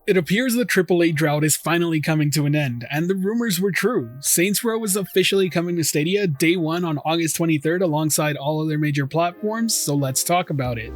It appears the AAA Drought is finally coming to an end, and the rumors were true. Saints Row is officially coming to Stadia day 1 on August 23rd alongside all other major platforms, so let's talk about it.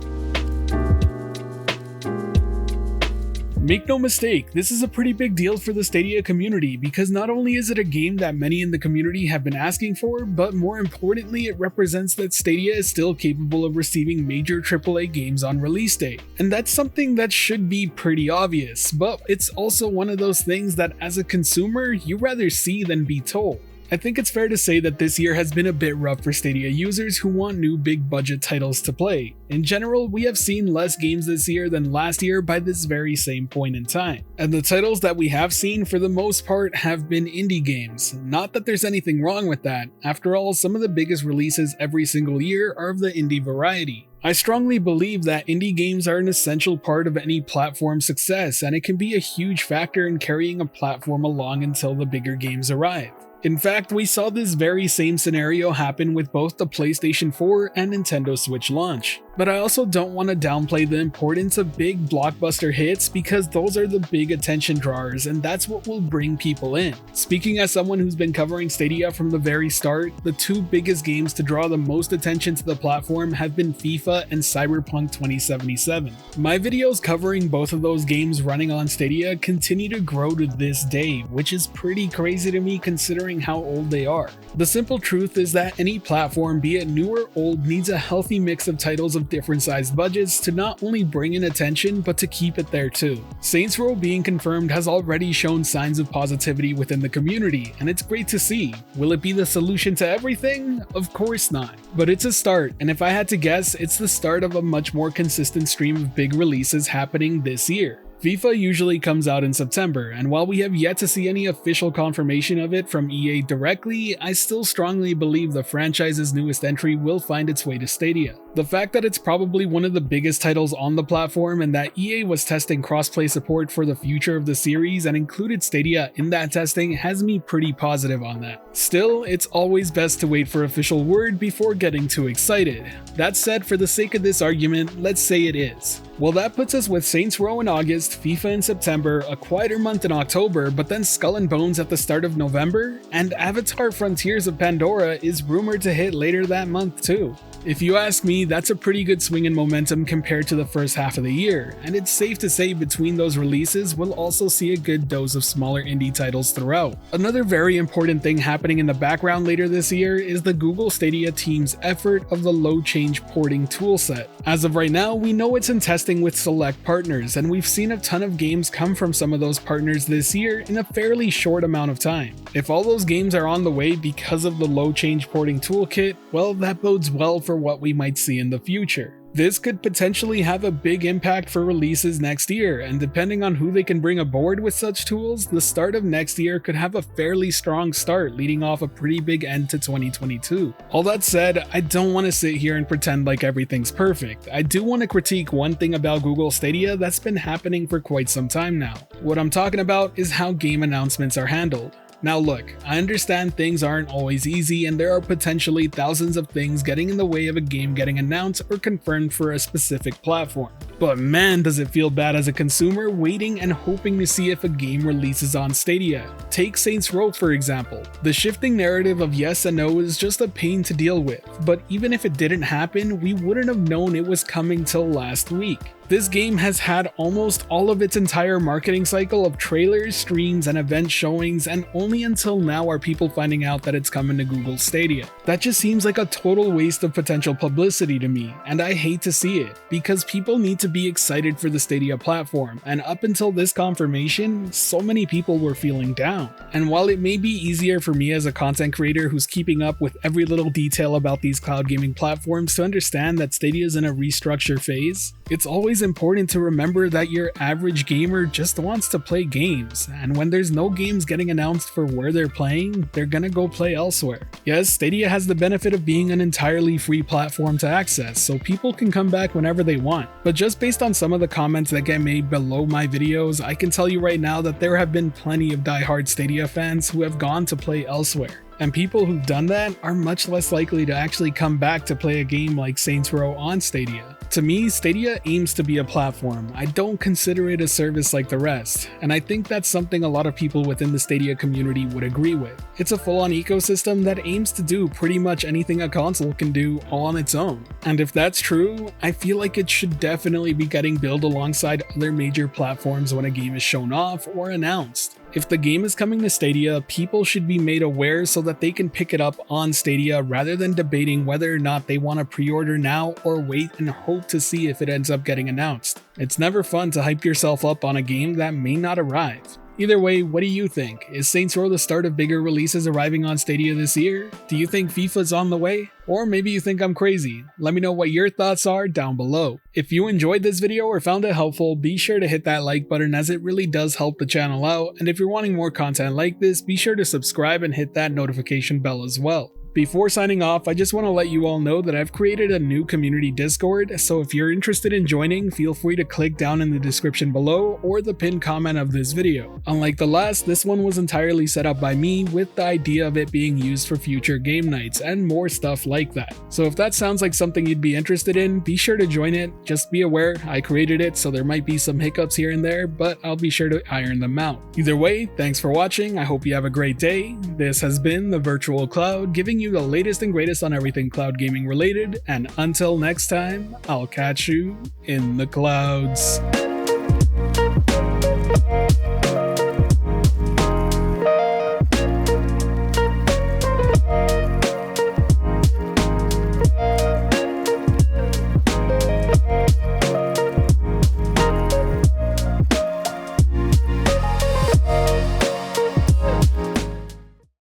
Make no mistake, this is a pretty big deal for the Stadia community because not only is it a game that many in the community have been asking for, but more importantly it represents that Stadia is still capable of receiving major AAA games on release day. And that's something that should be pretty obvious, but it's also one of those things that as a consumer, you rather see than be told. I think it's fair to say that this year has been a bit rough for Stadia users who want new big budget titles to play. In general, we have seen less games this year than last year by this very same point in time. And the titles that we have seen for the most part have been indie games. Not that there's anything wrong with that, after all, some of the biggest releases every single year are of the indie variety. I strongly believe that indie games are an essential part of any platform's success, and it can be a huge factor in carrying a platform along until the bigger games arrive. In fact, we saw this very same scenario happen with both the PlayStation 4 and Nintendo Switch launch. But I also don't want to downplay the importance of big blockbuster hits because those are the big attention drawers and that's what will bring people in. Speaking as someone who's been covering Stadia from the very start, the two biggest games to draw the most attention to the platform have been FIFA and Cyberpunk 2077. My videos covering both of those games running on Stadia continue to grow to this day, which is pretty crazy to me considering how old they are. The simple truth is that any platform, be it new or old, needs a healthy mix of titles of different sized budgets to not only bring in attention but to keep it there too. Saints Row being confirmed has already shown signs of positivity within the community, and it's great to see. Will it be the solution to everything? Of course not. But it's a start, and if I had to guess, it's the start of a much more consistent stream of big releases happening this year. FIFA usually comes out in September, and while we have yet to see any official confirmation of it from EA directly, I still strongly believe the franchise's newest entry will find its way to Stadia. The fact that it's probably one of the biggest titles on the platform and that EA was testing crossplay support for the future of the series and included Stadia in that testing has me pretty positive on that. Still, it's always best to wait for official word before getting too excited. That said, for the sake of this argument, let's say it is. Well, that puts us with Saints Row in August, FIFA in September, a quieter month in October, but then Skull and Bones at the start of November, and Avatar Frontiers of Pandora is rumored to hit later that month too. If you ask me, that's a pretty good swing in momentum compared to the first half of the year, and it's safe to say between those releases we'll also see a good dose of smaller indie titles throughout. Another very important thing happening in the background later this year is the Google Stadia team's effort of the low change porting toolset. As of right now, we know it's in testing with select partners, and we've seen a ton of games come from some of those partners this year in a fairly short amount of time. If all those games are on the way because of the low change porting toolkit, well, that bodes well for what we might see in the future. This could potentially have a big impact for releases next year, and depending on who they can bring aboard with such tools, the start of next year could have a fairly strong start, leading off a pretty big end to 2022. All that said, I don't want to sit here and pretend like everything's perfect. I do want to critique one thing about Google Stadia that's been happening for quite some time now. What I'm talking about is how game announcements are handled. Now look, I understand things aren't always easy and there are potentially thousands of things getting in the way of a game getting announced or confirmed for a specific platform. But man, does it feel bad as a consumer waiting and hoping to see if a game releases on Stadia. Take Saints Row for example. The shifting narrative of yes and no is just a pain to deal with, but even if it didn't happen, we wouldn't have known it was coming till last week. This game has had almost all of its entire marketing cycle of trailers, streams, and event showings, and only until now are people finding out that it's coming to Google Stadia. That just seems like a total waste of potential publicity to me, and I hate to see it, because people need to be excited for the Stadia platform, and up until this confirmation, so many people were feeling down. And while it may be easier for me as a content creator who's keeping up with every little detail about these cloud gaming platforms to understand that Stadia is in a restructure phase, it's always important to remember that your average gamer just wants to play games, and when there's no games getting announced for where they're playing, they're gonna go play elsewhere. Yes, Stadia has the benefit of being an entirely free platform to access, so people can come back whenever they want. But just based on some of the comments that get made below my videos, I can tell you right now that there have been plenty of diehard Stadia fans who have gone to play elsewhere. And people who've done that are much less likely to actually come back to play a game like Saints Row on Stadia. To me, Stadia aims to be a platform. I don't consider it a service like the rest, and I think that's something a lot of people within the Stadia community would agree with. It's a full-on ecosystem that aims to do pretty much anything a console can do all on its own. And if that's true, I feel like it should definitely be getting built alongside other major platforms when a game is shown off or announced. If the game is coming to Stadia, people should be made aware so that they can pick it up on Stadia rather than debating whether or not they want to pre-order now or wait and hope to see if it ends up getting announced. It's never fun to hype yourself up on a game that may not arrive. Either way, what do you think? Is Saints Row the start of bigger releases arriving on Stadia this year? Do you think FIFA's on the way? Or maybe you think I'm crazy? Let me know what your thoughts are down below. If you enjoyed this video or found it helpful, be sure to hit that like button as it really does help the channel out, and if you're wanting more content like this, be sure to subscribe and hit that notification bell as well. Before signing off, I just want to let you all know that I've created a new community Discord, so if you're interested in joining, feel free to click down in the description below or the pinned comment of this video. Unlike the last, this one was entirely set up by me with the idea of it being used for future game nights and more stuff like that. So if that sounds like something you'd be interested in, be sure to join it. Just be aware, I created it, so there might be some hiccups here and there, but I'll be sure to iron them out. Either way, thanks for watching, I hope you have a great day. This has been the Virtual Cloud, giving you the latest and greatest on everything cloud gaming related, and until next time, I'll catch you in the clouds.